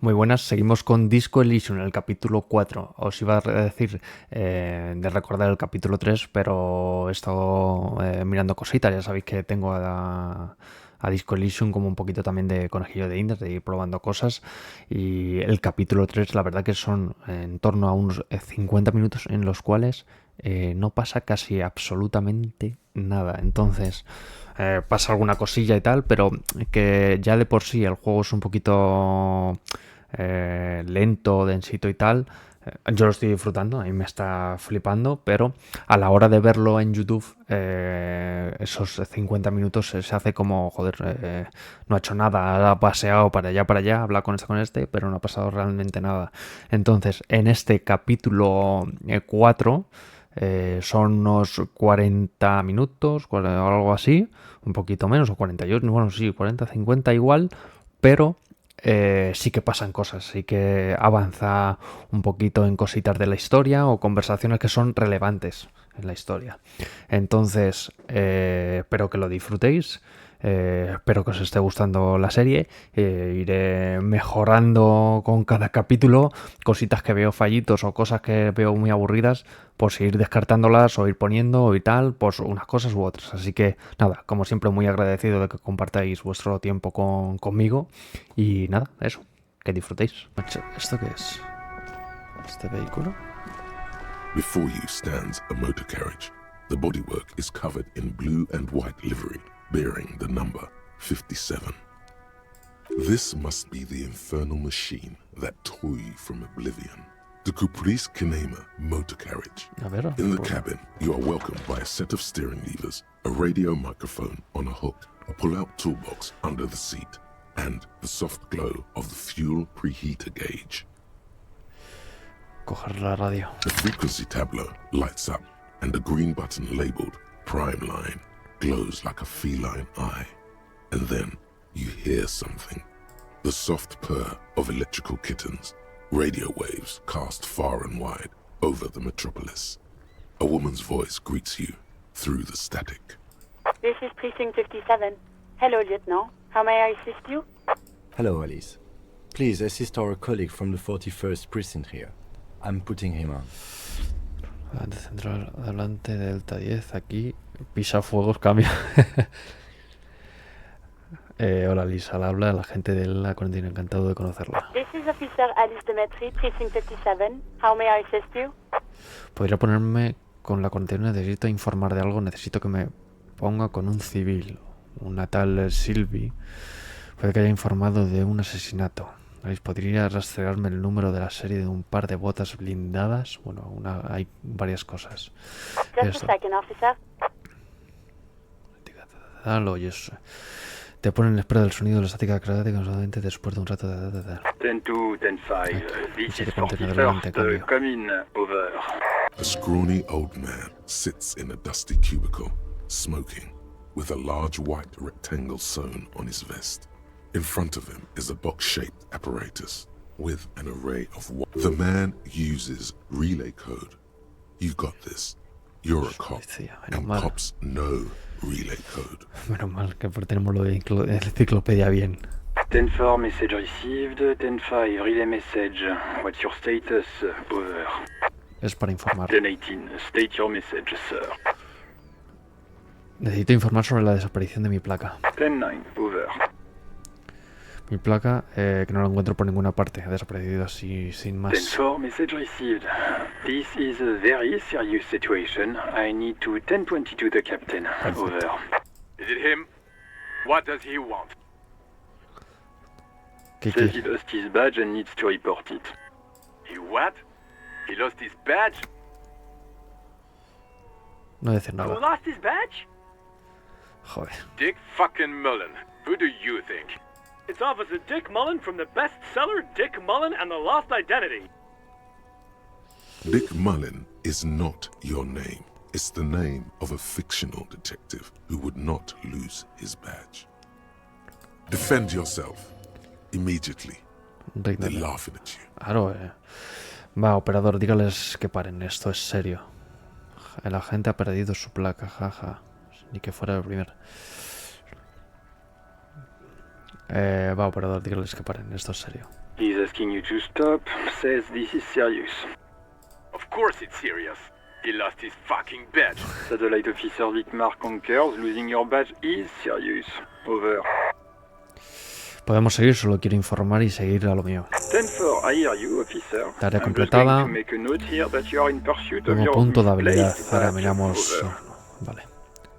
Muy buenas, seguimos con Disco Elysium, el capítulo 4. Os iba a decir de recordar el capítulo 3, pero he estado mirando cositas. Ya sabéis que tengo a Disco Elysium como un poquito también de conejillo de indias, de ir probando cosas. Y el capítulo 3, la verdad que son en torno a unos 50 minutos en los cuales no pasa casi absolutamente nada. Entonces pasa alguna cosilla y tal, pero que ya de por sí el juego es un poquito lento, densito y tal. Yo lo estoy disfrutando, a mí me está flipando, pero a la hora de verlo en YouTube, esos 50 minutos se hace como, joder, no ha hecho nada, ha paseado para allá, habla con este, pero no ha pasado realmente nada. Entonces, en este capítulo 4, son unos 40 minutos, o algo así, un poquito menos, o 48, bueno, sí, 40, 50 igual, pero sí que pasan cosas, sí que avanza un poquito en cositas de la historia o conversaciones que son relevantes en la historia. Entonces, espero que lo disfrutéis. Espero que os esté gustando la serie. Iré mejorando con cada capítulo cositas que veo fallitos o cosas que veo muy aburridas, por seguir descartándolas o ir poniendo y tal, pues unas cosas u otras. Así que nada, como siempre, muy agradecido de que compartáis vuestro tiempo conmigo. Y nada, eso, que disfrutéis. ¿Esto qué es? ¿Este vehículo? Before you stands a motor carriage. The bodywork is covered in blue and white livery, bearing the number 57. This must be the infernal machine that tore you from oblivion. The Caprice Kinema motor carriage. In the cabin, you are welcomed by a set of steering levers, a radio microphone on a hook, a pull-out toolbox under the seat, and the soft glow of the fuel preheater gauge. Coger la radio. The frequency tableau lights up, and a green button labeled Prime Line glows like a feline eye. And then you hear something. The soft purr of electrical kittens, radio waves cast far and wide over the metropolis. A woman's voice greets you through the static. This is Precinct 57. Hello, Lieutenant. How may I assist you? Hello, Alice. Please assist our colleague from the 41st Precinct here. I'm putting him on. Volante central, adelante, Delta 10, aquí, pisa fuegos, cambio. Hola Lisa, al habla la gente de la cuarentena, encantado de conocerla. This is Officer Alice Demetri, Precinct 57. How may I assist you? Podría ponerme con la cuarentena, necesito informar de algo, necesito que me ponga con un civil. Una tal Sylvie puede que haya informado de un asesinato. ¿Podría rastrearme el número de la serie de un par de botas blindadas? Bueno, hay varias cosas. Just a second, officer. Lo oyes. Te ponen el espera del sonido de la estática creática solamente después de un rato de... 10-2, 10-5, this is 41st, come in, over. A scrawny old man sits in a dusty cubicle, smoking, with a large white rectangle sewn on his vest. In front of him is a box-shaped apparatus with an array of... The man uses relay code. You got this. You're a cop, and cops know relay code. Menos mal que tenemos lo de enciclopedia bien. 10-4, message received. 10-5, relay message. What's your status? Over. Es para informar. 10-18, state your message, sir. Necesito informar sobre la desaparición de mi placa. 10-9, over. Mi placa, que no la encuentro por ninguna parte, ha desaparecido así sin más. 10-4, message received. This is a very serious situation. I need to 10-22 the captain. Over. Is it him? What does he want? Says he lost his badge and needs to report it. He what? He lost his badge? No decir nada. Who lost his badge? Joder. Dick fucking Mullen. Who do you think? It's Officer Dick Mullen from the bestseller Dick Mullen and the Lost Identity. Dick Mullen is not your name. It's the name of a fictional detective who would not lose his badge. Defend yourself. Immediately. They're laughing at you. Claro, Va, operador, dígales que paren. Esto es serio. El agente ha perdido su placa, jaja. Ni que fuera el primer. Va, operador, dígales que paren. Esto es serio. He's asking you to stop, says this is serious. Of course it's serious. He lost his fucking badge. Satellite Officer Dietmar concurs, losing your badge is serious. Over. Podemos seguir, solo quiero informar y seguir a lo mío. 10-4, I hear you, officer. Tarea I'm just completada. going to make a note here that you are in pursuit of Nuevo your punto de habilidad. misplaced Ahora badge. miramos. Over. Vale.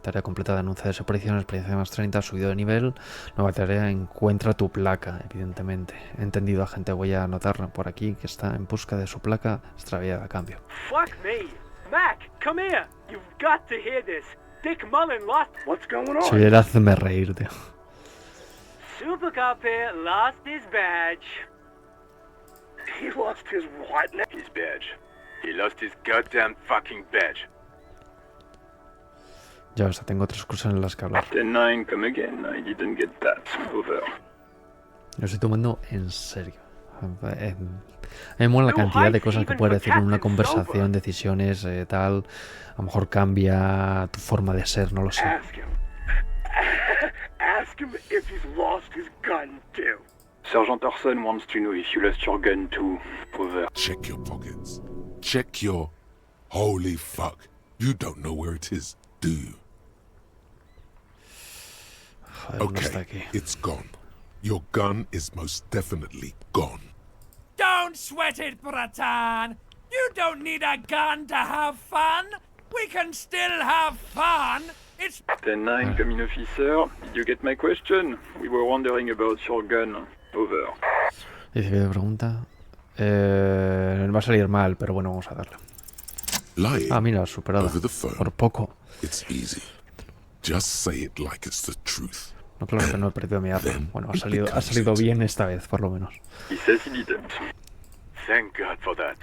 Tarea completada, anuncia desaparición, experiencia más 30, subido de nivel. Nueva tarea, encuentra tu placa, evidentemente. Entendido, agente. Voy a anotar por aquí que está en busca de su placa extraviada. Cambio. Fuck me. Mac, come here. You've got to hear this. Dick Mullen lost. What's going on? Soy el hazme reír, tío. Super Cop here lost his badge. He lost his what? His badge. He lost his goddamn fucking badge. Ya ves, tengo otras cosas en las que hablar. 10-9, come again. I didn't get that. Over. Lo estoy tomando en serio. A mí me mola la cantidad de cosas que puedes decir en una conversación, decisiones, tal. A lo mejor cambia tu forma de ser, no lo sé. Ask him. Ask him if he's lost his gun too. Sergeant Orson wants to know if you lost your gun too. Over. Check your pockets. Check your... Holy fuck. You don't know where it is, do you? Joder, no está Okay, aquí. it's gone. Your gun is most definitely gone. Don't sweat it, Bratan. You don't need a gun to have fun. We can still have fun. It's 10-9, come in, officer. Did you get my question? We were wondering about your gun. Over. Dice que pregunta. Va a salir mal, pero bueno, vamos a darle. Lying Ah, mira, superada. over the phone. Por poco. It's easy. Just say it like it's the truth. No, claro que no he perdido mi arma. Then Bueno, it ha becomes salido it. bien esta vez, por lo menos. He says he didn't. Thank God for that.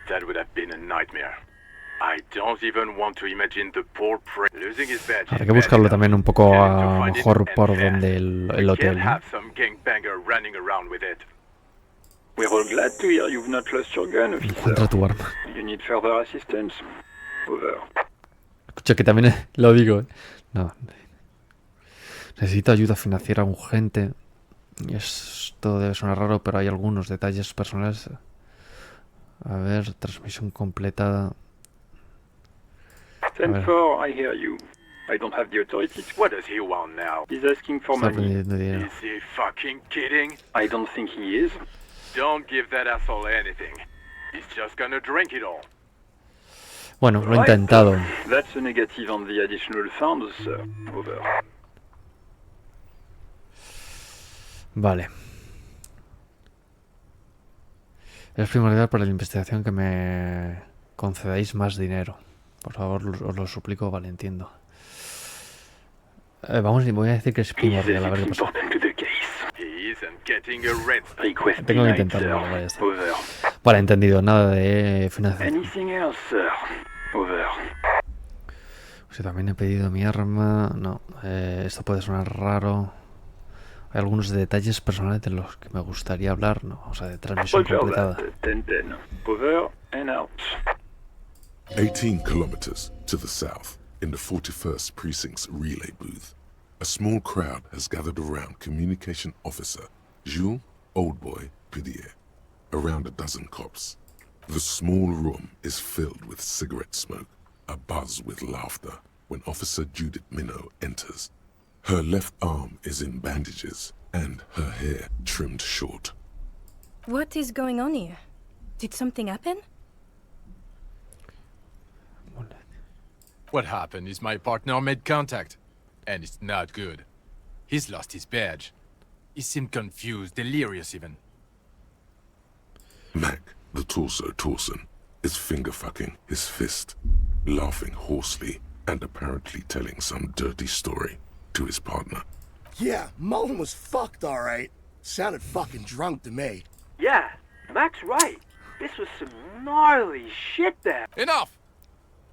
That would have been a nightmare. I don't even want to imagine the poor prick losing his badge. Habrá is que buscarlo bad también enough. un poco Tell him a to lo find it mejor and por fast. donde el We hotel, can't ¿no? have some gangbanger running around with it. We're all glad to hear you've not lost your gun, Encuentra officer. tu arma. You need further assistance. Over. Escucha, que también lo digo, ¿eh? No. Necesito ayuda financiera urgente. Y esto debe sonar raro, pero hay algunos detalles personales. A ver, transmisión completada. 10-4, I hear you. I don't have the authority to... What does he want now? He's asking for Está money. perdiendo dinero. Is he fucking kidding? I don't think he is. Don't give that asshole anything. He's just gonna drink it all. Bueno, lo he intentado. That's a negative on the additional funds, sir. Over. Vale. Es primordial para la investigación que me concedáis más dinero. Por favor, os lo suplico, vale, entiendo. Voy a decir que es primordial, a ver qué pasa. Important to the case. He isn't getting a rent. Request Tengo que denied, intentarlo, sir. vale, ya está. Over. Vale, entendido, nada de financiación. Anything else, sir? Over. Si también he pedido mi arma... No, esto puede sonar raro. Hay algunos detalles personales de los que me gustaría hablar. No, o sea, de transmisión Roger completada. that. 10-10. Over and out. 18 kilometers to the south, in the 41st Precinct's relay booth, a small crowd has gathered around Communication Officer Jules Oldboy Pidier, around a dozen cops. The small room is filled with cigarette smoke, abuzz with laughter, when Officer Judith Minot enters. Her left arm is in bandages, and her hair trimmed short. What is going on here? Did something happen? What happened is my partner made contact, and it's not good. He's lost his badge. He seemed confused, delirious even. Mac, the torso Torson, is finger-fucking his fist, laughing hoarsely and apparently telling some dirty story to his partner. Yeah, Mullen was fucked, all right. Sounded fucking drunk to me. Yeah, Mac's right. This was some gnarly shit there. Enough!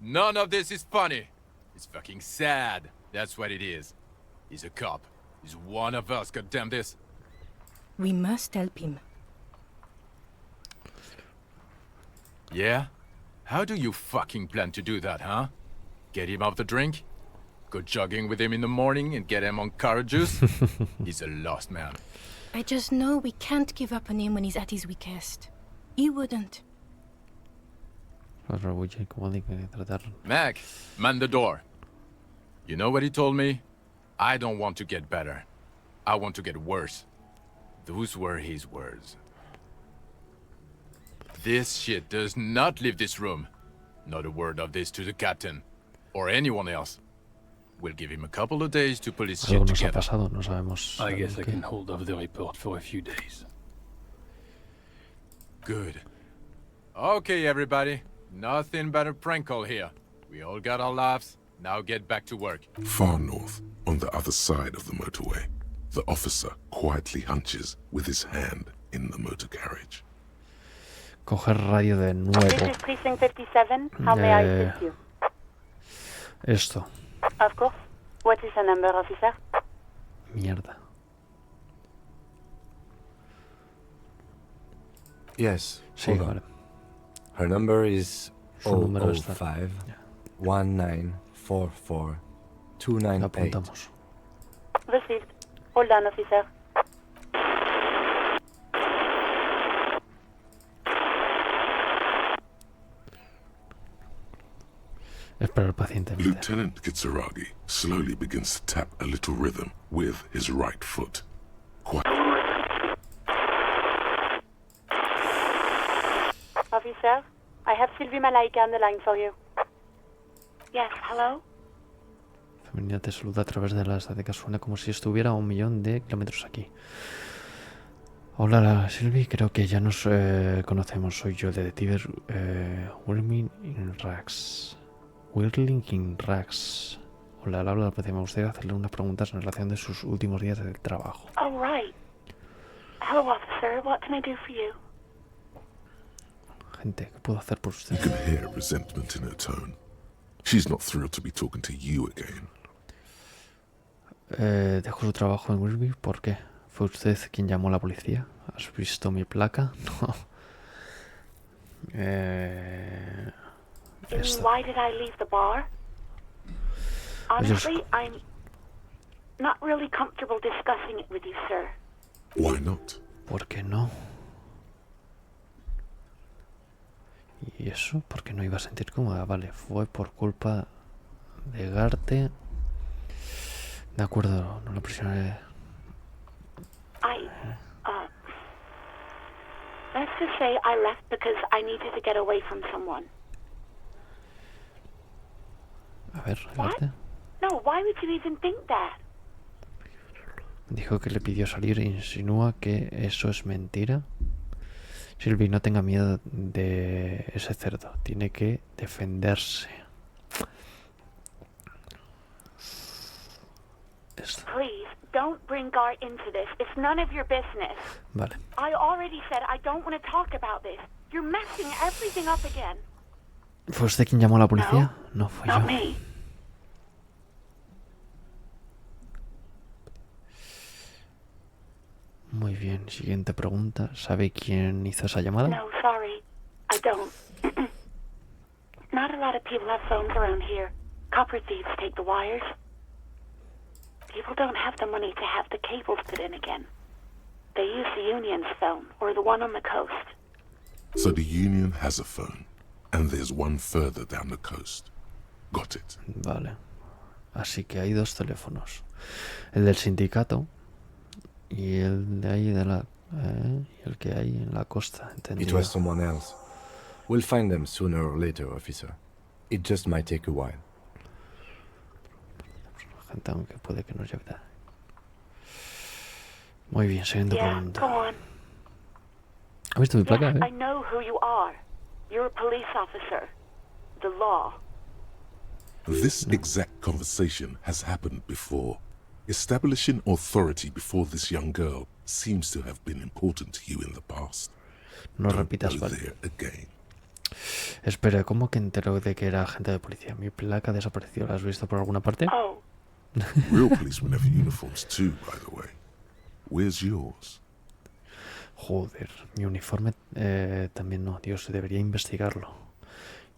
None of this is funny. It's fucking sad. That's what it is. He's a cop. He's one of us, goddamn this. We must help him. Yeah? How do you fucking plan to do that, huh? Get him off the drink? Go jogging with him in the morning and get him on carrot juice? He's a lost man. I just know we can't give up on him when he's at his weakest. You wouldn't. Mac, man the door. You know what he told me? I don't want to get better. I want to get worse. Those were his words. This shit does not leave this room. Not a word of this to the captain. Or anyone else. We'll give him a couple of days to put his shit Algo nos ha together. pasado, no sabemos. I guess I can hold off the report for a few days. Good. Okay, everybody. Nothing but a prank call here. We all got our laughs. Now get back to work. Far north, on the other side of the motorway, the officer quietly hunches with his hand in the motor carriage. Coger radio de This nuevo. is Precinct 57. How may I assist you? Esto. Of course. What is the number, officer? Mierda. Yes, Sí, hold on. vale. Her number is Su número está. 005 Ya. 1944 Lo 298. apuntamos. Received. Hold on, officer. Esperar pacientemente. Lieutenant Kitsuragi slowly begins to tap a little rhythm with his right foot. Officer, I have Sylvie Malaika on the line for you. Yes, hello? Femenina te saluda a través de la estática. Suena como si estuviera a 1.000.000 de kilómetros aquí. Hola, Sylvie. Creo que ya nos conocemos. Soy yo, el detective Whirling in Rags. Whirling in Rags. Hola, al habla de la policía. Me gustaría hacerle unas preguntas en relación de sus últimos días de trabajo. Oh, right. Hello, officer. What can I do for you? Gente, ¿qué puedo hacer por usted? You can hear resentment in her tone. She's not thrilled to be talking to you again. Dejo su trabajo en Wilby. ¿Por qué? ¿Fue usted quien llamó a la policía? ¿Has visto mi placa? No. You mean, why did I leave the bar? Honestly, I'm not really comfortable discussing it with you, sir. Why not? ¿Por qué no? ¿Y eso? ¿Por qué no iba a sentir cómoda? Vale, fue por culpa de Garte. De acuerdo, no lo presionaré. Let's just say I left because I needed to get away from someone. A ver, What? Garte. No, why would you even think that? Dijo que le pidió salir e insinúa que eso es mentira. Sylvie, no tenga miedo de ese cerdo. Tiene que defenderse. Esto. Please, don't bring Gar into this. It's none of your business. Vale. I already said I don't want to talk about this. You're messing everything up again. ¿Fue usted quien llamó a la policía? No, fue Not yo. me. Muy bien, siguiente pregunta. ¿Sabe quién hizo esa llamada? No, sorry. I don't. Not a lot of people have phones around here. Copper thieves take the wires. People don't have the money to have the cables put in again. They use the Union's phone, or the one on the coast. So the Union has a phone, and there's one further down the coast. Got it. Vale. Así que hay dos teléfonos. El del sindicato y el de ahí de la... y el que hay en la costa. It ¿Entendido? was someone else. We'll find them sooner or later, officer. It just might take a while. Gente, aunque puede que nos lleve. Muy bien, siguiente Yeah, pregunta. go on. ¿Has visto mi placa? Yes, I know who you are. You're a police officer. The law. This exact conversation has happened before. Establishing authority before this young girl seems to have been important to you in the past. No Don't repitas, go vale. there again. Espera, ¿cómo que enteró de que era agente de policía? Mi placa desapareció. ¿La has visto por alguna parte? Oh, Real policemen have uniforms too, by the way. Where's yours? Joder, mi uniforme también no. Dios, debería investigarlo.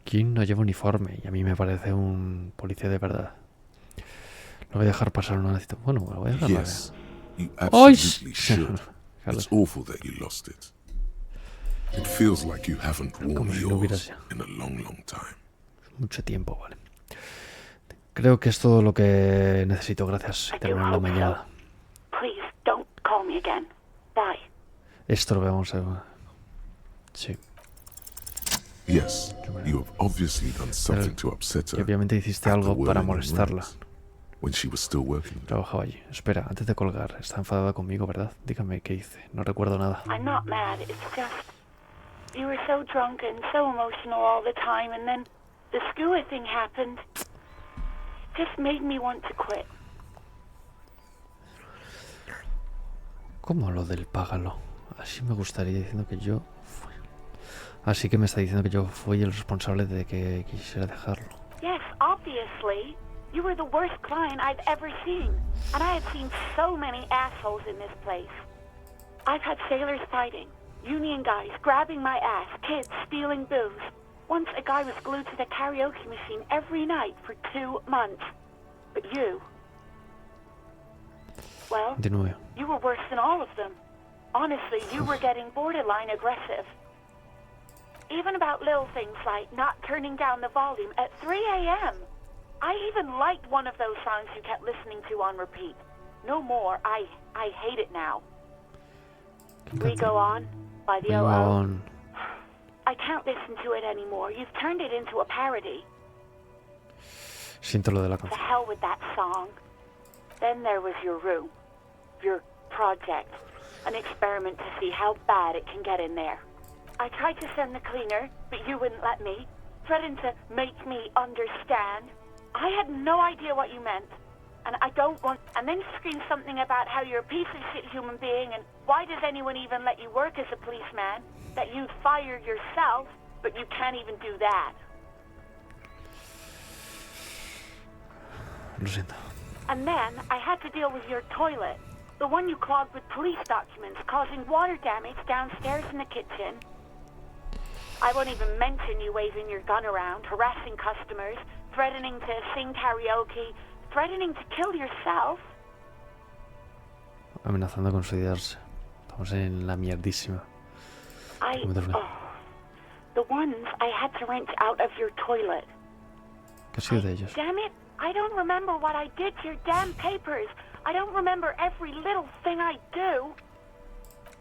¿Quién no lleva uniforme? Y a mí me parece un policía de verdad. No voy a dejar pasar una cita. Bueno, lo voy a dejar. Yes, you ¡Ay! absolutely should. It's awful that you lost it. It feels like you haven't worn yours in a long, long time. Mucho tiempo, vale. Creo que es todo lo que necesito, gracias. Terminar la mañana. Please don't call me again. Bye. Esto lo vamos a... Sí. Yes, you have obviously done something to upset her. Y obviamente hiciste algo para molestarla. When she was still working. Trabajaba allí. Espera, antes de colgar, está enfadada conmigo, ¿verdad? Dígame qué hice. No recuerdo nada. I'm not mad. It's just you were so drunk and so emotional all the time, and then the Skua thing happened. It just made me want to quit. ¿Cómo lo del págalo? Así me gustaría diciendo que yo fui. Así que me está diciendo que yo fui el responsable de que quisiera dejarlo. Yes, obviously. You were the worst client I've ever seen. And I have seen so many assholes in this place. I've had sailors fighting, union guys grabbing my ass, kids stealing booze. Once a guy was glued to the karaoke machine every night for 2 months. But you... Well, you were worse than all of them. Honestly, you were getting borderline aggressive. Even about little things like not turning down the volume at 3 a.m. I even liked one of those songs you kept listening to on repeat. No more. I hate it now. We Go On by the O.O. I can't listen to it anymore. You've turned it into a parody. Siento lo de la To canción. hell with that song. Then there was your room. Your project. An experiment to see how bad it can get in there. I tried to send the cleaner, but you wouldn't let me. Threatened to make me understand. I had no idea what you meant. And I don't want... And then you screamed something about how you're a piece of shit human being, and why does anyone even let you work as a policeman? That you'd fire yourself, but you can't even do that. Lo siento. And then I had to deal with your toilet. The one you clogged with police documents, causing water damage downstairs in the kitchen. I won't even mention you waving your gun around, harassing customers, threatening to sing karaoke, threatening to kill yourself. Amenazando con suicidarse. Estamos en la mierdísima. The ones I had to wrench out of your toilet. ¿Qué ha sido de ellos? Damn it, I don't remember what I did to your damn papers. I don't remember every little thing I do.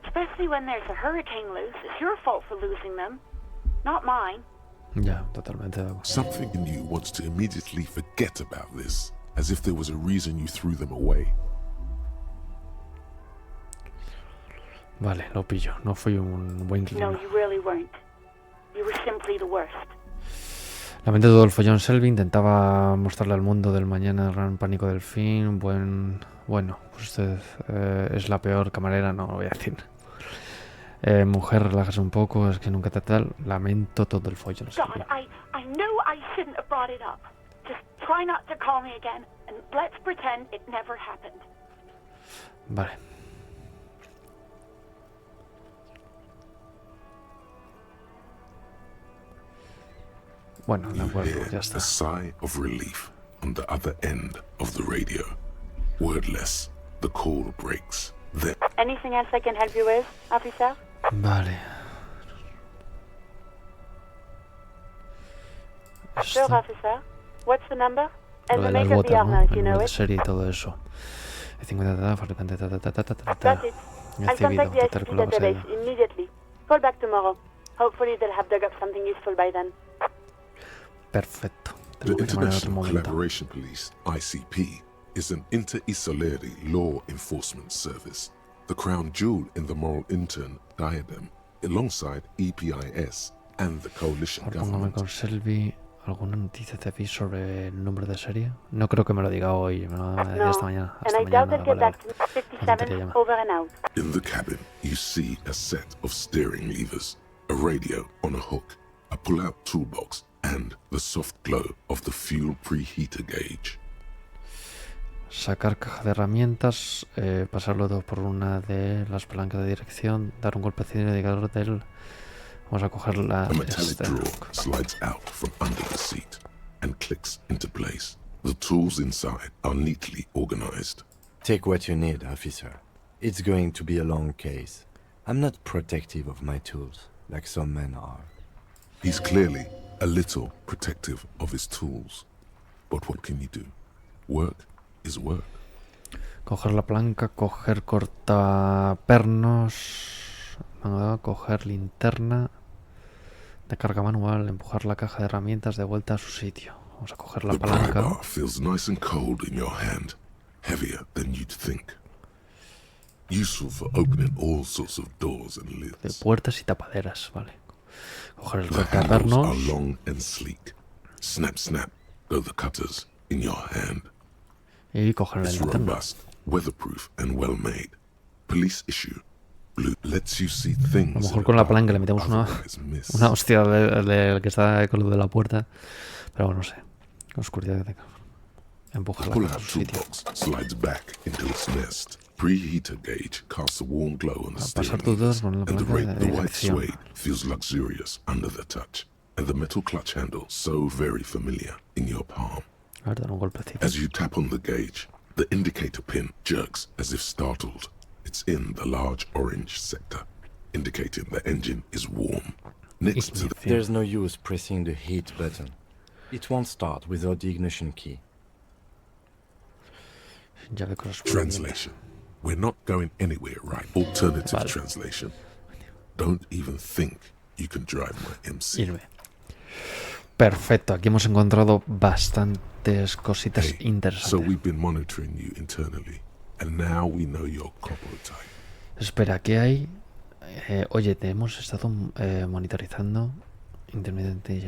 Especially when there's a hurricane loose. It's your fault for losing them, not mine. Ya, totalmente de acuerdo. Something in you wants to immediately forget about this, as if there was a reason you threw them away. Vale, lo pillo. No fui un buen clima. No, you really weren't. You were simply the worst. La mente de todo el follón Selby intentaba mostrarle al mundo del mañana el gran pánico del fin. Bueno, pues usted es la peor camarera, no lo voy a decir. Mujer, relájese un poco, es que nunca te tal. Lamento todo el follón Selby. God, I knew I shouldn't have brought it up. Just try not to call me again, and let's pretend it never happened. Vale. Bueno, de acuerdo, ya está. A sigh of relief on the other end of the radio. Wordless, the call breaks. Then... Anything else I can help you with, officer? Vale. Sure, officer. What's the number? Lo de las botas, ¿no? El número de serie y todo eso. El 50 fabricante Got it. I'll contact the ICP database immediately. Call back tomorrow. Hopefully they'll have dug up something useful by then. Perfecto. The International Collaboration Police, ICP, is an inter-Isolari law enforcement service, the crown jewel in the moral intern diadem, alongside EPIS and the coalition government. Con Selby, ¿alguna noticia te vi sobre el número de serie? No creo que me lo diga hoy, me lo decía esta mañana. Hasta mañana, vale. Over and out. In the cabin, you see a set of steering levers, a radio on a hook, a pull-out toolbox, and the soft glow of the fuel preheater gauge. Sacar caja de herramientas, pasarlo todo por una de las palancas de dirección, dar un golpecito de indicador del... Vamos a coger la... A metallic drawer slides out from under the seat and clicks into place. The tools inside are neatly organized. Take what you need, officer. It's going to be a long case. I'm not protective of my tools, like some men are. He's clearly a little protective of his tools. But what can you do? Work is work. Coger la palanca, coger cortapernos, coger linterna de carga manual, empujar la caja de herramientas de vuelta a su sitio. Vamos a coger la The pry palanca. bar feels nice and cold in your hand, heavier than you'd think. Useful for opening all sorts of doors and De lids. puertas y tapaderas, vale. Coger el The handles cortapernos. are long and sleek. Snap, snap, go the cutters in your hand. Y coger la It's linterna. robust, weatherproof, and well made. Police issue. Blue lets you see things. A lo mejor in con a la dark palanca le metemos otherwise miss. una hostia del que está con lo de la puerta. Pero bueno, no sé. Oscuridad que tenga. Empujar la Pull caja a out su sitio. toolbox slides back into its nest. Preheater gauge casts a warm glow on the Pasar steering tus dedos wheels, con la and the palanca de white dirección. suede feels luxurious under the touch, and the metal clutch handle so very familiar in your palm. A ver, dar un golpecito. As you tap on the gauge, the indicator pin jerks as if startled. It's in the large orange sector, indicating the engine is warm. Next to the There's no use pressing the heat button. It won't start without the ignition key. Llave correspondiente. translation. We're not going anywhere, right? Alternative Vale. translation. Don't even think you can drive my MC. Irme. Perfecto, aquí hemos encontrado bastantes cositas So interesantes. we've been monitoring you internally, and now we know your corporal type. Espera, ¿qué hay? Oye, te hemos estado monitorizando intermitente.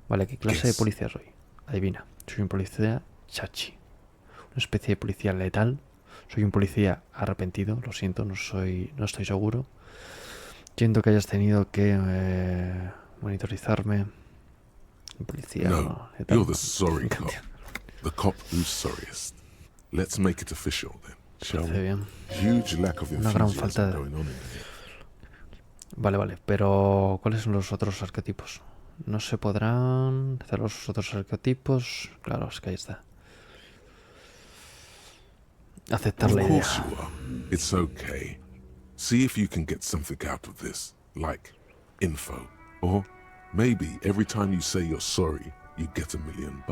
Vale, ¿qué clase de Guess. policía soy? Adivina, soy un policía chachi. Una especie de policía letal. Soy un policía arrepentido, lo siento, no estoy seguro. Siento que hayas tenido que monitorizarme. Un policía No, letal. you're the sorry cop. The cop who's sorriest. Let's make it official then, shall Parece we? bien. Huge lack of Una gran falta enthusiasm de... going on in here. Vale, pero ¿cuáles son los otros arquetipos? No se podrán hacer los otros arquetipos. Claro, es que ahí está. Aceptar Of la course idea. you are. It's okay. See if you can get something out of this, like info. Or maybe every time you say you're sorry, you get $1 million.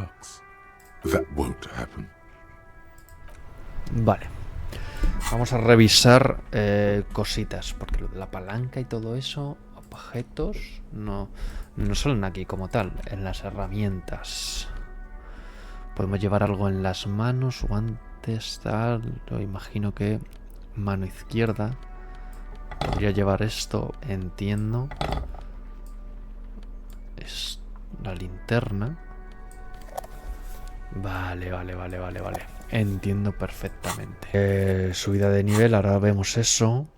That won't happen. Vale. Vamos a revisar cositas, porque lo de la palanca y todo eso, objetos, no salen aquí como tal, en las herramientas. Podemos llevar algo en las manos, guantes, tal. Yo imagino que mano izquierda. Podría llevar esto, entiendo. Es la linterna. Vale. Entiendo perfectamente. Subida de nivel, ahora vemos eso.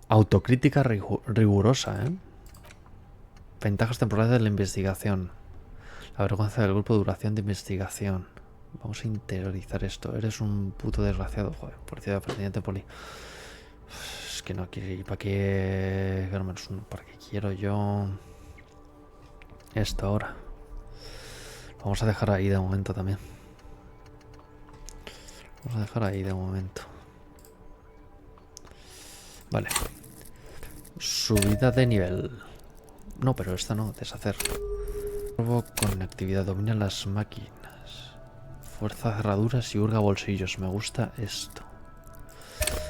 Autocrítica rigurosa, ¿eh? Ventajas temporales de la investigación. La vergüenza del grupo, duración de investigación. Vamos a interiorizar esto. Eres un puto desgraciado. Joder, policía de presidente poli. Es que no quiero ir. ¿Para qué? ¿Para qué quiero yo esto ahora? Vamos a dejar ahí de momento también. Vale. Subida de nivel. No, pero esta no, deshacer. Robo con actividad, domina las máquinas. Fuerza cerraduras y hurga bolsillos. Me gusta esto.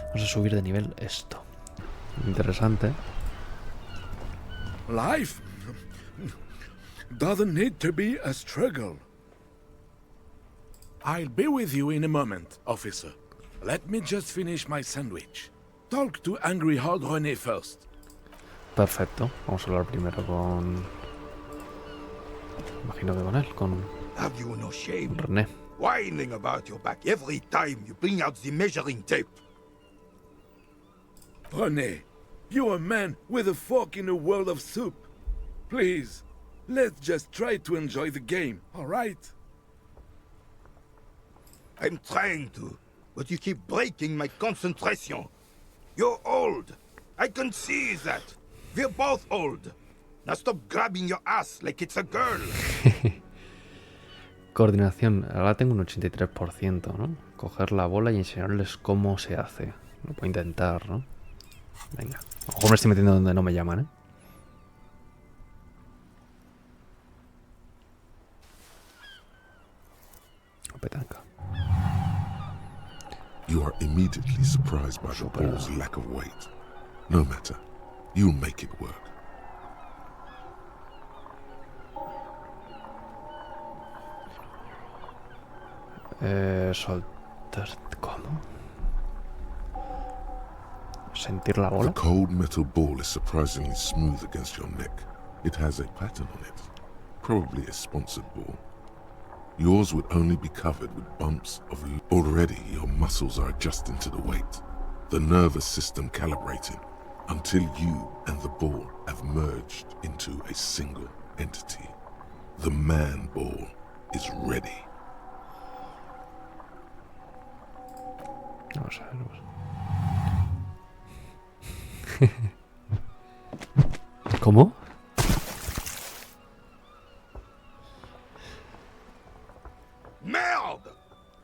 Vamos a subir de nivel esto. Interesante. Life doesn't need to be a struggle. I'll be with you in a moment, officer. Let me just finish my sandwich. Talk to Angry Hard René first. Perfecto. Vamos a hablar primero con... Imagino que con él, con Have you no shame? René. Whining about your back every time you bring out the measuring tape. René, you're a man with a fork in a world of soup. Please, let's just try to enjoy the game, all right? I'm trying to, but you keep breaking my concentration. You're old. I can see that. We're both old. Now stop grabbing your ass like it's a girl. Coordinación, ahora tengo un 83%, ¿no? Coger la bola y enseñarles cómo se hace. Lo puedo intentar, ¿no? Venga. A lo mejor me estoy metiendo donde no me llaman, ¿eh? Petanca. You are immediately surprised by the ball's lack of weight. No matter, you'll make it work. Soltar... ¿Cómo? Sentir la bola. The cold metal ball is surprisingly smooth against your neck. It has a pattern on it. Probably a sponsored ball. Yours would only be covered with bumps of... Already your muscles are adjusting to the weight. The nervous system calibrating until you and the ball have merged into a single entity. The man ball is ready. Vamos a ver. ¿Cómo? Merde!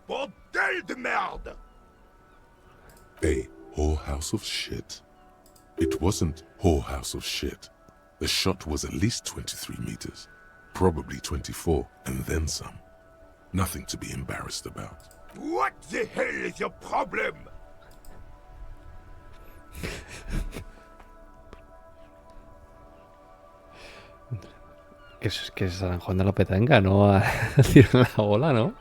Bordel de merde! A whorehouse of shit? It wasn't whorehouse of shit. The shot was at least 23 meters. Probably 24, and then some. Nothing to be embarrassed about. What the hell is your problem? Que se estarán jugando a la petanca, no a tirar la bola, ¿no?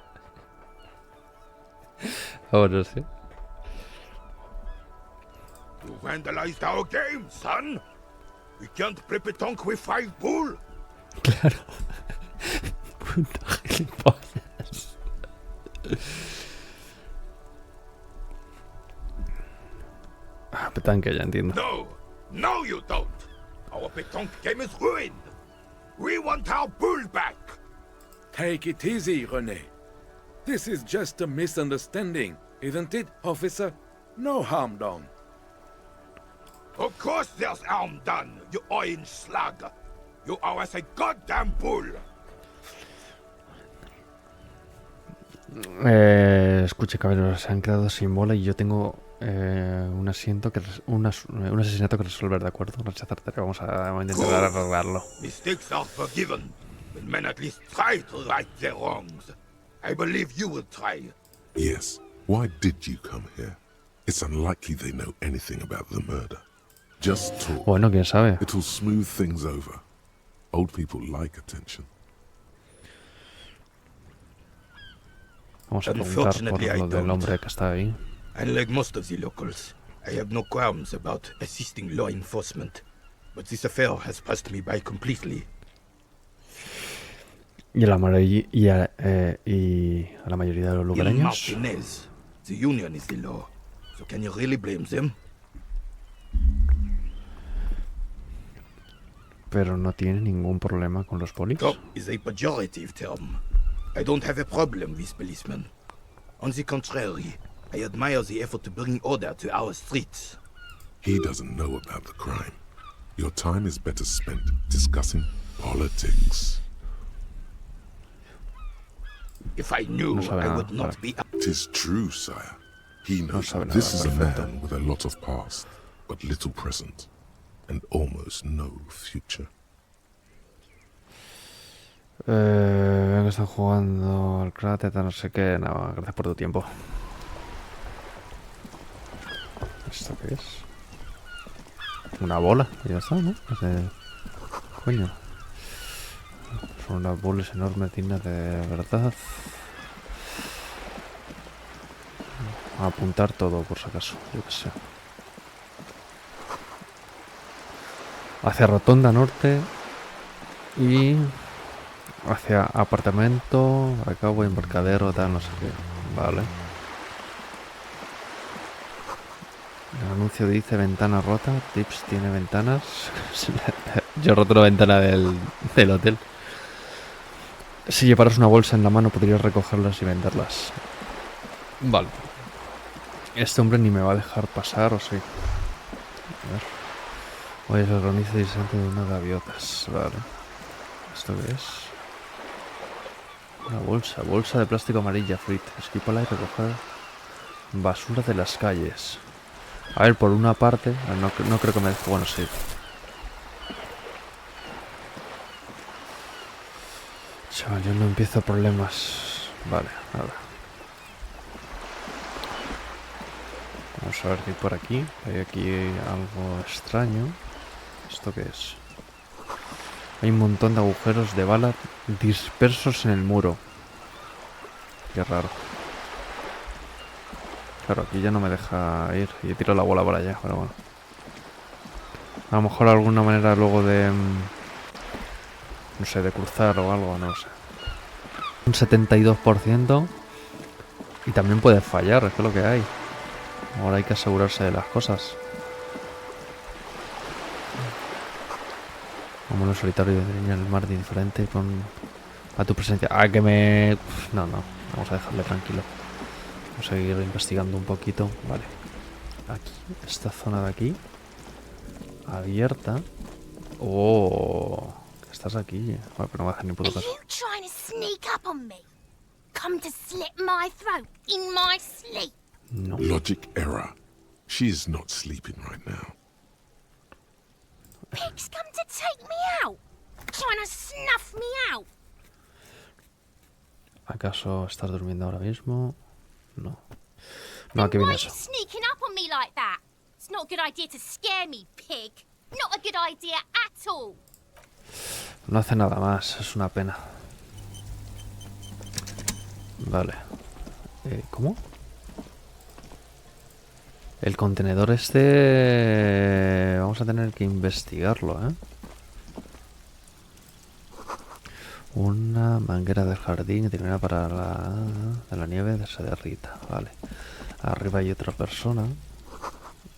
Ahora sí. You vandalized our game, son! We can't play petanque with 5 bull! Claro. Puta gilipollas. Ah, petanque, ya entiendo. No you don't! Our petanque game is ruined! We want our bull back! Take it easy, René. This is just a misunderstanding, isn't it, officer? No harm done. Of course there's harm done, you orange slug! You owe us a goddamn bull! Escuche, caballeros, se han quedado sin bola y yo tengo un asesinato que resolver, ¿de acuerdo? Rechazar tarea, vamos a intentar arreglarlo. Mistakes are forgiven, but men at least try to right their wrongs. I believe you will try. Yes. Why did you come here? It's unlikely they know anything about the murder. Just talk. Bueno, quién sabe. It'll smooth things over. Old people like attention. Vamos a preguntar por lo del hombre que está ahí. Unlike most of the locals, I have no qualms about assisting law enforcement, but this affair has passed me by completely. Y a la mayoría de los lugareños. Martinez, the union is the law, so can you really blame them? Pero no tiene ningún problema con los polis. Cop is a pejorative term. I don't have a problem with policemen. On the contrary, I admire the effort to bring order to our streets. He doesn't know about the crime. Your time is better spent discussing politics. If I knew, I would not be... Tis true, sire. He knows this is a man with a lot of past, but little present, and almost no future. Venga, están jugando al cráter, no sé qué. No, gracias por tu tiempo. ¿Esto qué es? Una bola, y ya está, ¿no? Coño. Son unas bolas enormes, dignas de verdad. A apuntar todo, por si acaso, yo qué sé. Hacia Rotonda Norte y hacia apartamento, acabo embarcadero, tal, no sé qué. Vale. El anuncio dice ventana rota, Tips tiene ventanas. Yo he roto la ventana del hotel. Si llevaras una bolsa en la mano podrías recogerlas y venderlas. Vale. Este hombre ni me va a dejar pasar, ¿o sí? A ver. Hoy se organiza delante de unas gaviotas. Vale. ¿Esto qué es? Una bolsa de plástico amarilla, Frit. Esquípala y recoger basura de las calles. A ver, por una parte, no creo que me deje. Bueno, sí. Chaval, yo no empiezo problemas. Vale, nada. Vamos a ver qué hay por aquí. Hay aquí algo extraño. ¿Esto qué es? Hay un montón de agujeros de bala dispersos en el muro. Qué raro. Claro, aquí ya no me deja ir. Y tiro la bola para allá, pero bueno. A lo mejor alguna manera luego de... no sé, de cruzar o algo, no sé. Un 72%. Y también puede fallar, es que es lo que hay. Ahora hay que asegurarse de las cosas. Como lo solitario de en el mar de indiferente con... a tu presencia. Ah, que me... No, vamos a dejarle tranquilo. Vamos a seguir investigando un poquito. Vale. Aquí, esta zona de aquí. Abierta. Oh, estás aquí. Bueno, pero no me dejas ni puto caso. No. Logic error. She is not sleeping right now. Pig's come to take me out. Trying to snuff me out. ¿Acaso estás durmiendo ahora mismo? No. No, aquí viene eso. Sneaking up on me like that. It's not a good idea to scare me, pig. Not a good idea at all. No hace nada más, es una pena. Vale. ¿Cómo? El contenedor este... vamos a tener que investigarlo, ¿eh? Una manguera del jardín que tiene para la nieve se derrita. Vale. Arriba hay otra persona.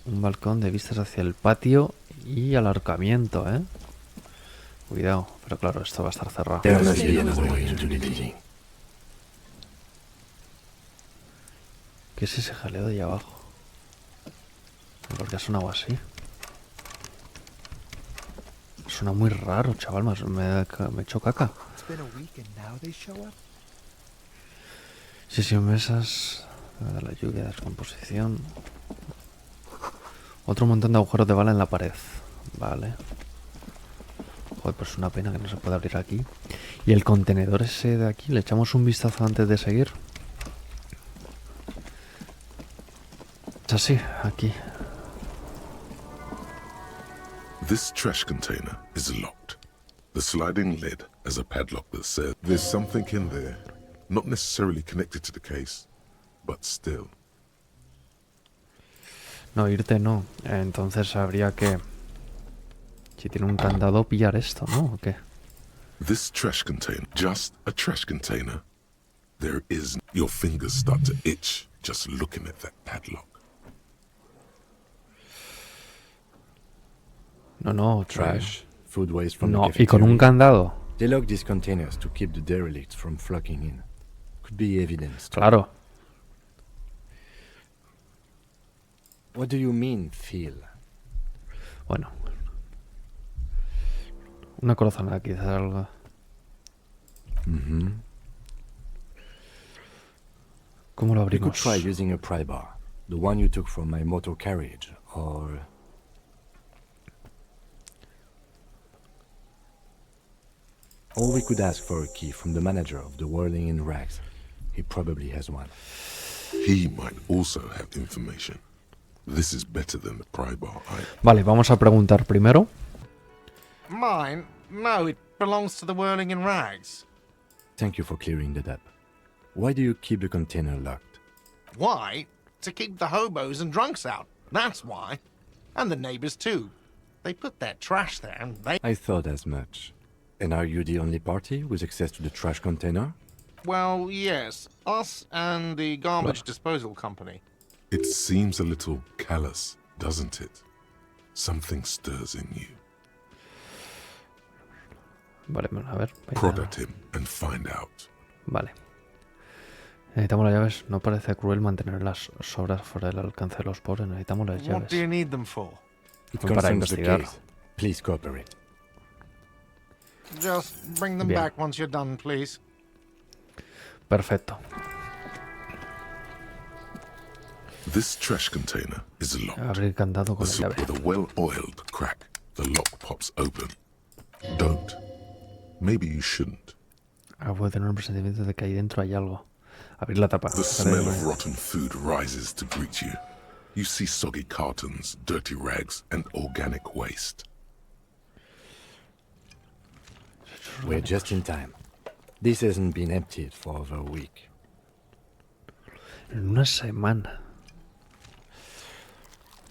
Un balcón de vistas hacia el patio y alarcamiento, ¿eh? Cuidado. Pero claro, esto va a estar cerrado. ¿Qué es ese jaleo de ahí abajo? ¿Por qué ha sonado así? Suena muy raro, chaval. Me he hecho caca. Sí, mesas. La lluvia, descomposición. Otro montón de agujeros de bala en la pared. Vale. Joder, pues es una pena que no se pueda abrir aquí. Y el contenedor ese de aquí, ¿le echamos un vistazo antes de seguir? Es así, aquí. This trash container is locked. The sliding lid has a padlock that says there's something in there, not necessarily connected to the case, but still. No, irte no. Entonces habría que... si tiene un candado, pillar esto, ¿no? ¿O qué? This trash container, just a trash container. There is... Your fingers start to itch just looking at that padlock. No, trash, food waste from the no, y con un candado. They lock these containers to keep the derelicts from flocking in. Could be evidence. Claro. What do you mean, feel? Bueno. Una corazonada, quizás algo. ¿Cómo lo abrimos? You could try using a pry bar, the one you took from my motor carriage, or... Or we could ask for a key from the manager of the Whirling in Rags. He probably has one. He might also have information. This is better than the pry bar. Vale, vamos a preguntar primero. Mine? No, it belongs to the Whirling in Rags. Thank you for clearing that up. Why do you keep the container locked? Why? To keep the hobos and drunks out. That's why. And the neighbors too. They put their trash there and they... I thought as much. And are you the only party with access to the trash container? Well, yes. Us and the garbage disposal company. It seems a little callous, doesn't it? Something stirs in you. Vale, a ver. Prod at him and find out. Vale. Necesitamos las llaves. No parece cruel mantener las sobras fuera del alcance de los pobres. Necesitamos las llaves. What do you need them for? It para concerns the investigar. case. Please cooperate. Just bring them Bien. back once you're done, please. Perfecto. This trash container is locked. Abrir candado con la llave. With a well-oiled crack, the lock pops open. Don't. Maybe you shouldn't. Puedo tener un presentimiento de que ahí dentro hay algo. Abrir la tapa. The smell of rotten food rises to greet you. You see soggy cartons, dirty rags, and organic waste. We're just in time. This hasn't been emptied for over a week. En una semana.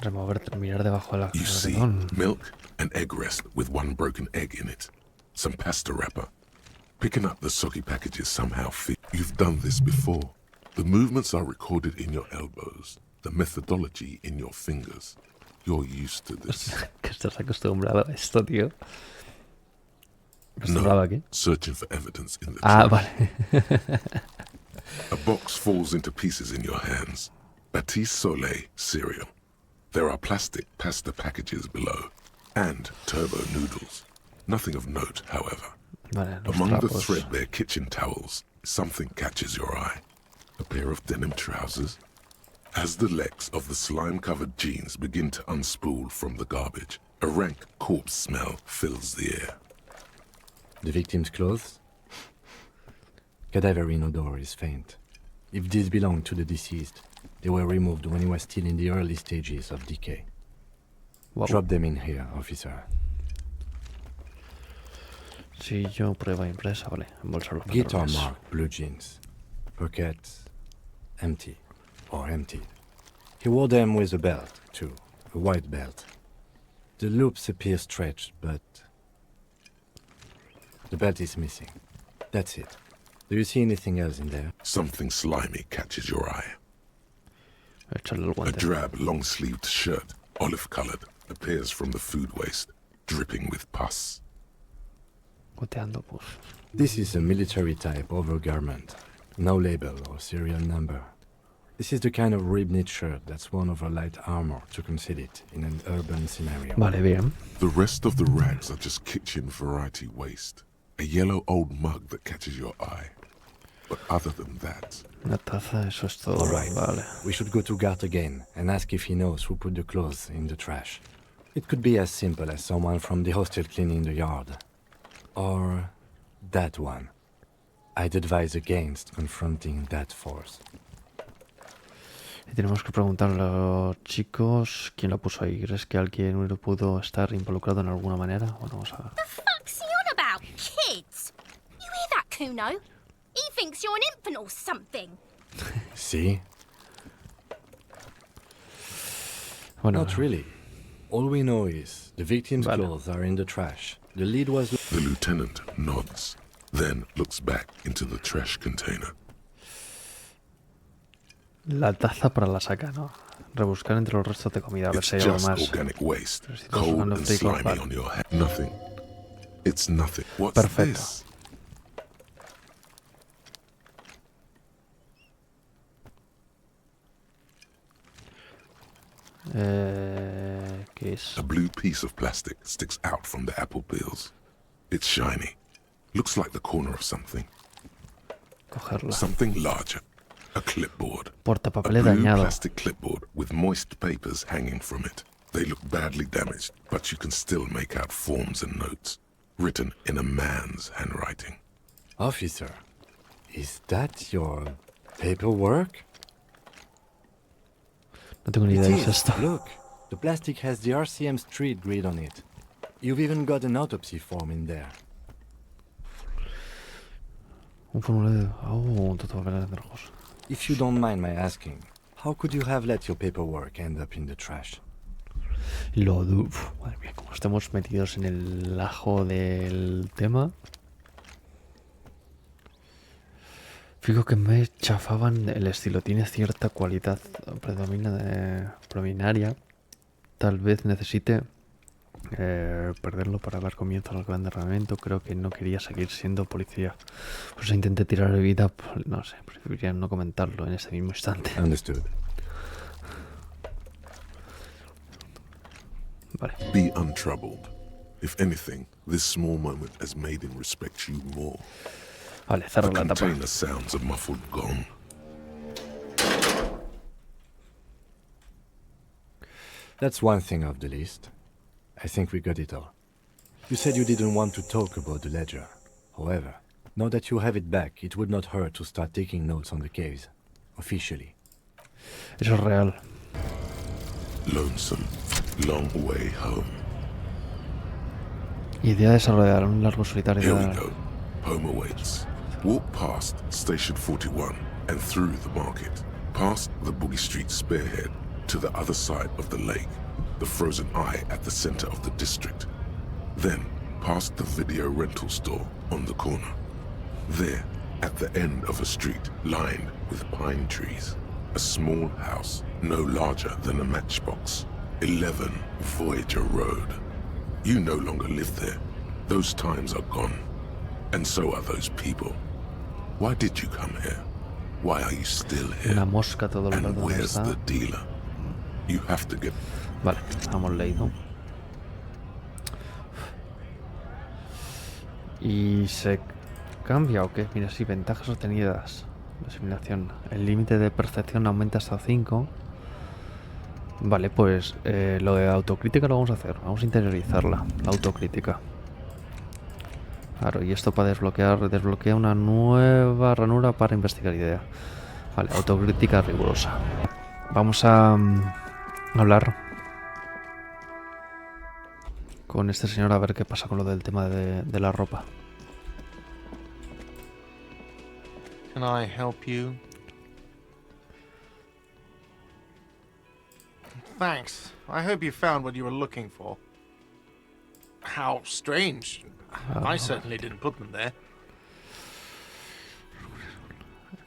Remover, mirar debajo de la... You see milk, an egg rest with one broken egg in it, some pasta wrapper. Picking up the soggy packages somehow fit. You've done this before. The movements are recorded in your elbows, the methodology in your fingers. You're used to this. Que estás acostumbrado a esto, tío. No, aquí? Searching for evidence in the Ah, trash. vale. A box falls into pieces in your hands. Batiste Soleil cereal. There are plastic pasta packages below, and turbo noodles. Nothing of note, however. Vale, Among the trapos. threadbare kitchen towels, something catches your eye. A pair of denim trousers. As the legs of the slime-covered jeans begin to unspool from the garbage, a rank corpse smell fills the air. The victim's clothes? Cadaver in odor is faint. If these belong to the deceased, they were removed when he was still in the early stages of decay. Wow. Drop them in here, officer. Si yo prueba impresa, vale. Embolsar los Guitar pantalones. mark, blue jeans. Pockets empty or emptied. He wore them with a belt, too. A white belt. The loops appear stretched, but the belt is missing. That's it. Do you see anything else in there? Something slimy catches your eye. Échale el A guante. drab, long-sleeved shirt, olive-colored, appears from the food waste, dripping with pus. Goteando, pues. This is a military-type overgarment. No label or serial number. This is the kind of rib-knit shirt that's worn over light armor to conceal it in an urban scenario. Vale, bien. The rest of the rags are just kitchen variety waste. A yellow old mug that catches your eye. But other than that... Una taza, eso es todo. All right. Vale. We should go to Gart again and ask if he knows who put the clothes in the trash. It could be as simple as someone from the hostel cleaning the yard. Or that one. I'd advise against confronting that force. Y tenemos que preguntarle a los chicos quién lo puso ahí. ¿Crees que alguien pudo estar involucrado en alguna manera? Bueno, vamos a... The fuck's he on about, kids? You hear that, Kuno? He thinks you're an infant or something. See? Bueno, Not really. All we know is the victim's clothes are in the trash. The lead was... The lieutenant nods, then looks back into the trash container. La taza para la saca, ¿no? Rebuscar entre los restos de comida, a ver It's si hay algo just más. organic waste, Residuos cold and organofríos, slimy vale. on your head. Nothing. It's nothing. What's Perfecto. this? ¿Qué es? A blue piece of plastic sticks out from the apple peels. It's shiny. Looks like the corner of something. Cogerla. Something larger. A clipboard. A Portapapel blue dañado. plastic clipboard with moist papers hanging from it. They look badly damaged, but you can still make out forms and notes, written in a man's handwriting. Officer, is that your paperwork? No tengo ni idea de qué es esto. Look, the plastic has the RCM street grid on it. You've even got an autopsy form in there. Un formulario. Oh, un portapapel de rojos. If you don't mind my asking, how could you have let your paperwork end up in the trash? Madre mía, como estamos metidos en el ajo del tema. Fijo que me chafaban el estilo. Tiene cierta cualidad predominaria. Tal vez necesite perderlo para dar comienzo al gran derramamiento. Creo que no quería seguir siendo policía. Pues intenté tirar vida. No sé, preferiría no comentarlo en este mismo instante. Understood. Vale. Be untroubled. If anything, this small moment has made him respect you more. Vale, cerro The la tapa. container sounds a muffled gong. That's one thing off the list. I think we got it all. You said you didn't want to talk about the ledger. However, now that you have it back, it would not hurt to start taking notes on the caves. Officially. Eso es real. Lonesome, long way home. Idea de desarrollar un largo solitario. Here we go. Home awaits. Walk past Station 41 and through the market, past the Boogie Street spearhead to the other side of the lake, the frozen eye at the center of the district. Then, past the video rental store on the corner. There, at the end of a street lined with pine trees, a small house no larger than a matchbox. 11 Voyager Road. You no longer live there. Those times are gone. And so are those people. Why did you come here? Why are you still here? Una mosca todo el And rato. where's the dealer? You have to get... Vale, hemos leído. ¿Y se cambia o qué? Mira, sí, ventajas obtenidas. Asignación. El límite de percepción aumenta hasta 5. Vale, pues lo de autocrítica lo vamos a hacer. Vamos a interiorizarla, la autocrítica. Claro, y esto para desbloquea una nueva ranura para investigar idea. Vale, autocrítica rigurosa. Vamos a hablar con este señor a ver qué pasa con lo del tema de la ropa. Can I help you? Thanks. I hope you found what you were looking for. How strange. I certainly didn't put them there.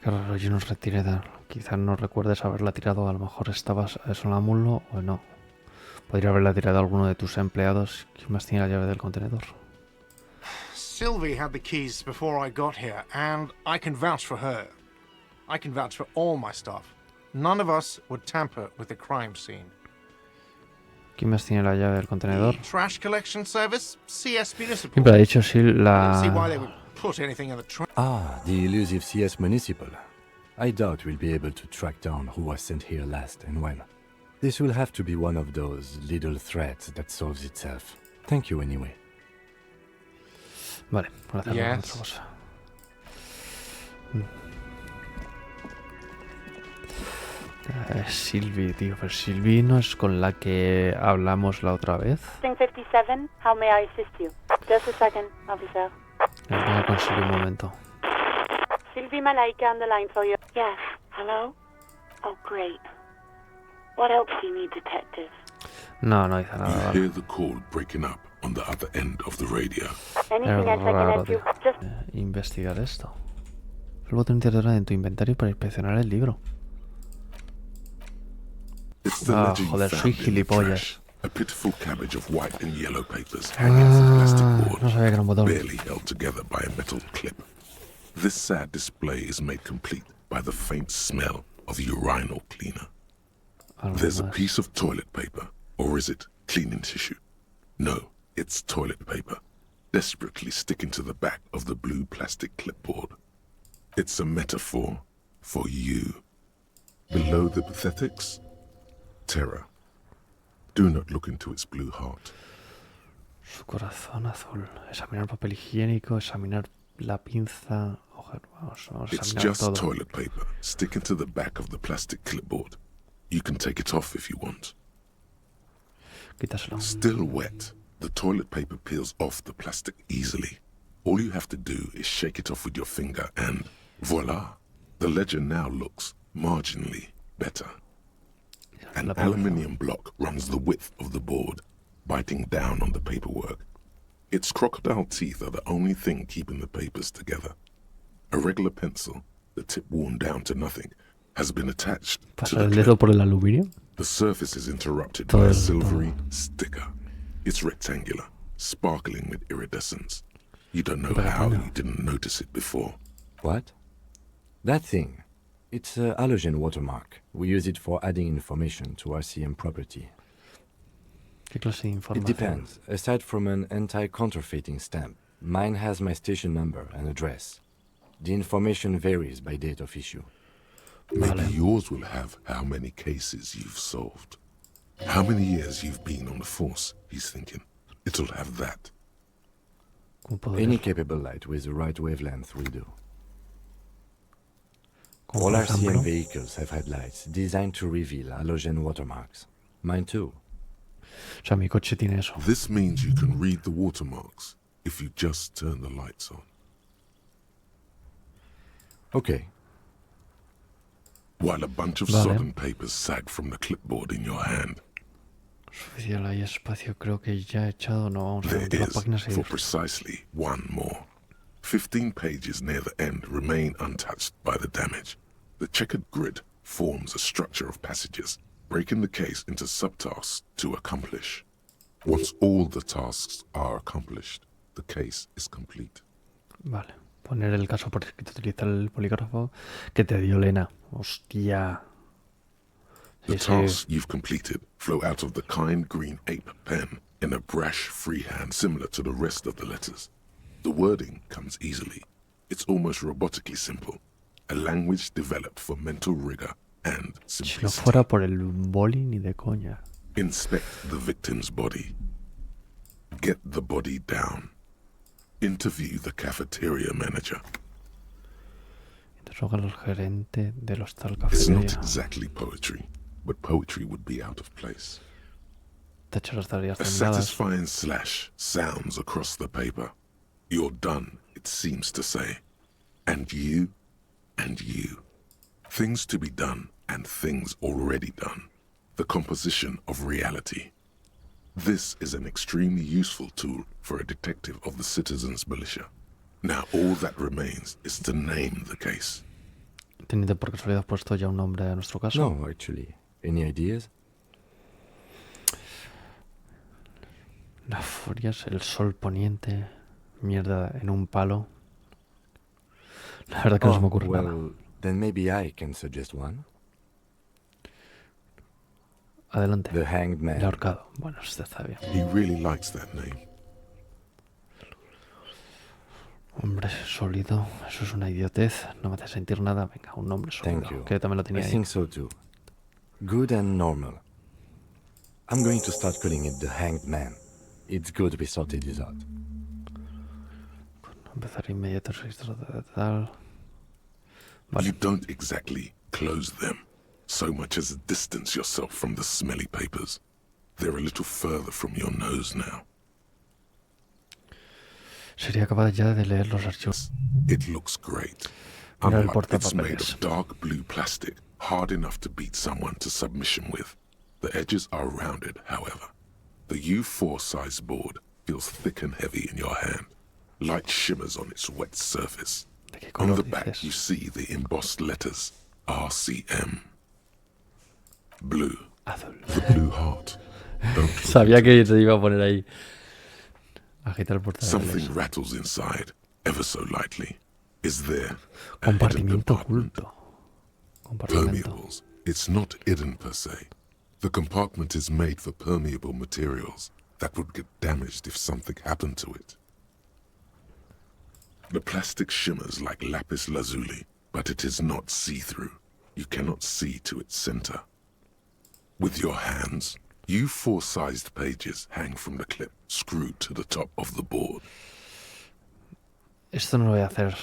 Qué raro, yo nos retiré. Quizás no recuerdes haberla tirado. A lo mejor estabas sonámbulo o no. Podría haberla tirado a alguno de tus empleados. ¿Quién más tiene la llave del contenedor? Sylvie had the keys before I got here, and I can vouch for her. I can vouch for all my staff. None of us would tamper with the crime scene. ¿Quién más tiene la llave del contenedor? The trash collection service, CS Municipal. Siempre ha dicho sí I don't see la... why they would put anything in the trash. Ah, the elusive CS Municipal. I doubt we'll be able to track down who was sent here last and when. This will have to be one of those little threats that solves itself. Thank you anyway. Vale, por hacer Yes. otra cosa. Sylvie, tío, pero Sylvie no es con la que hablamos la otra vez. Thing 57, how may I assist you? Just a second, officer. Voy a conseguir un momento. Sylvie Malaika on the line for you. Yes, hello? Oh, great. What else do you need, detective? No, no dice nada. You Vale. hear the call breaking up on the other end of the radio. Anything else I can Raro, help you? tío. Just Investigar esto. Luego te interrogará en tu inventario para inspeccionar el libro. It's the Ah, ledger you joder, soy found in the gilipollas. trash. A pitiful cabbage of white and yellow papers hanging from plastic board, No sabía que era un botón. barely held together by a metal clip. This sad display is made complete by the faint smell of urinal cleaner. Algo There's a más. piece of toilet paper, or is it cleaning tissue? No, it's toilet paper, desperately sticking to the back of the blue plastic clipboard. It's a metaphor for you. Below the pathetics, terror. Do not look into its blue heart. Su corazón azul. Examinar papel higiénico, examinar la pinza. Ojo, vamos a It's examinar just todo. toilet paper sticking to the back of the plastic clipboard. You can take it off if you want. Quítaselo. Still wet, the toilet paper peels off the plastic easily. All you have to do is shake it off with your finger and voila! The ledger now looks marginally better. An La pinza. aluminium block runs the width of the board, biting down on the paperwork. Its crocodile teeth are the only thing keeping the papers together. A regular pencil, the tip worn down to nothing, has been attached to Pasa the el clip. dedo por el aluminio. The surface is interrupted Todo by a el- silvery sticker. It's rectangular, sparkling with iridescence. You don't know Pero how bueno. you didn't notice it before. What? That thing. It's a halogen watermark. We use it for adding information to RCM property. ¿Qué clase de It información? depends. Aside from an anti-counterfeiting stamp, mine has my station number and address. The information varies by date of issue. Maybe yours will have how many cases you've solved. How many years you've been on the force, he's thinking. It'll have that. Any capable light with the right wavelength will do. All RCM vehicles have headlights designed to reveal halogen watermarks. Mine too. O sea, mi coche tiene eso. This means you can read the watermarks if you just turn the lights on. Okay. While a bunch of sodden papers sag from the clipboard in your hand. Suficiente, hay espacio, creo que ya he echado, no, vamos a ver There las is, páginas for precisely one more. 15 pages near the end remain untouched by the damage. The checkered grid forms a structure of passages, breaking the case into subtasks to accomplish. Once all the tasks are accomplished, the case is complete. Vale. Poner el caso por escrito, utilizar el polígrafo que te dio Lena. Hostia. The tasks you've completed flow out of the kind green ape pen in a brash freehand similar to the rest of the letters. The wording comes easily. It's almost robotically simple. A language developed for mental rigor and simplicity. Si no fuera por el boli ni de coña. Inspect the victim's body. Get the body down. Interview the cafeteria manager. Interroga al gerente del hostal It's cafeteria. not exactly poetry, but poetry would be out of place. Te echas las tareas A terminadas. satisfying slash sounds across the paper. You're done, it seems to say. And you, and you. Things to be done and things already done. The composition of reality. This is an extremely useful tool for a detective of the citizens' militia. Now all that remains is to name the case. Teniente, por casualidad has puesto ya un nombre a nuestro caso. No, actually. Any ideas? Las furias, el sol poniente, mierda en un palo. La verdad que no se me ocurre nada. Then maybe I can suggest one. Adelante. The Hanged Man. El ahorcado. Bueno, este está bien. He really likes that name. Hombre sólido, eso es una idiotez. No me hace sentir nada. Venga, un nombre sólido. Thank you. Que también lo tenía I ahí. think so too. Good and normal. I'm going to start calling it the Hanged Man. It's good we sorted this out. Empezar inmediato registro de tal. Vale. You don't exactly close them, so much as distance yourself from the smelly papers. They're a little further from your nose now. Sería capaz ya de leer los archivos. It looks great. Mira el Unlike it's made portapapeles. of dark blue plastic, hard enough to beat someone to submission with. The edges are rounded, however. The U4 size board feels thick and heavy in your hand. Light shimmers on its wet surface. On the back you see the embossed letters RCM. Blue. Azul. The blue heart. Don't look Sabía que te iba a poner ahí. Agita el portapapeles. Something rattles inside, ever so lightly. Is there a hidden Compartimiento compartment? oculto. Compartimento. Permeables. It's not hidden per se. The compartment is made for permeable materials that would get damaged if something happened to it. The plastic shimmers like lapis lazuli, but it is not see-through. You cannot see to its center. With your hands, U4-sized pages hang from the clip screwed to the top of the board. Esto no lo voy a hacer.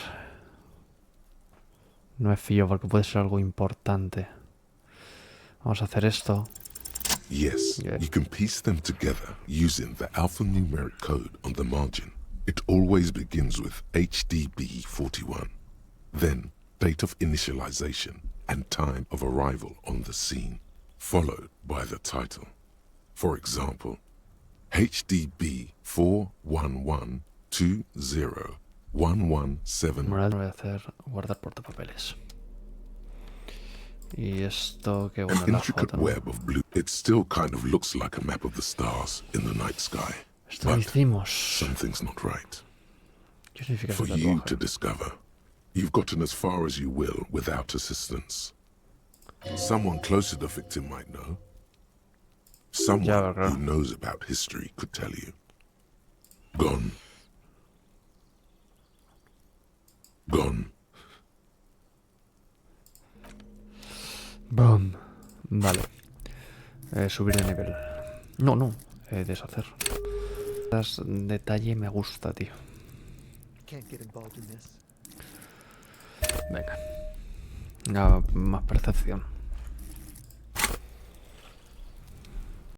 No me fío porque puede ser algo importante. Vamos a hacer esto. Yes, you can piece them together using the alphanumeric code on the margin. It always begins with HDB41, then date of initialization and time of arrival on the scene, followed by the title. For example, HDB 411201171. Moral, voy a hacer guardar portapapeles. Y esto que bueno, An la intricate foto, ¿no? web of blue. It still kind of looks like a map of the stars in the night sky. Esto lo hicimos. Something's not right. ¿Qué significa For ese you tatuaje? to discover. You've gotten as far as you will without assistance. Someone close to the victim might know. Someone who knows about history could tell you. Gone. Gone. Boom. Vale. Subir de nivel. No. Deshacer. Detalle me gusta, tío. Venga. Más percepción.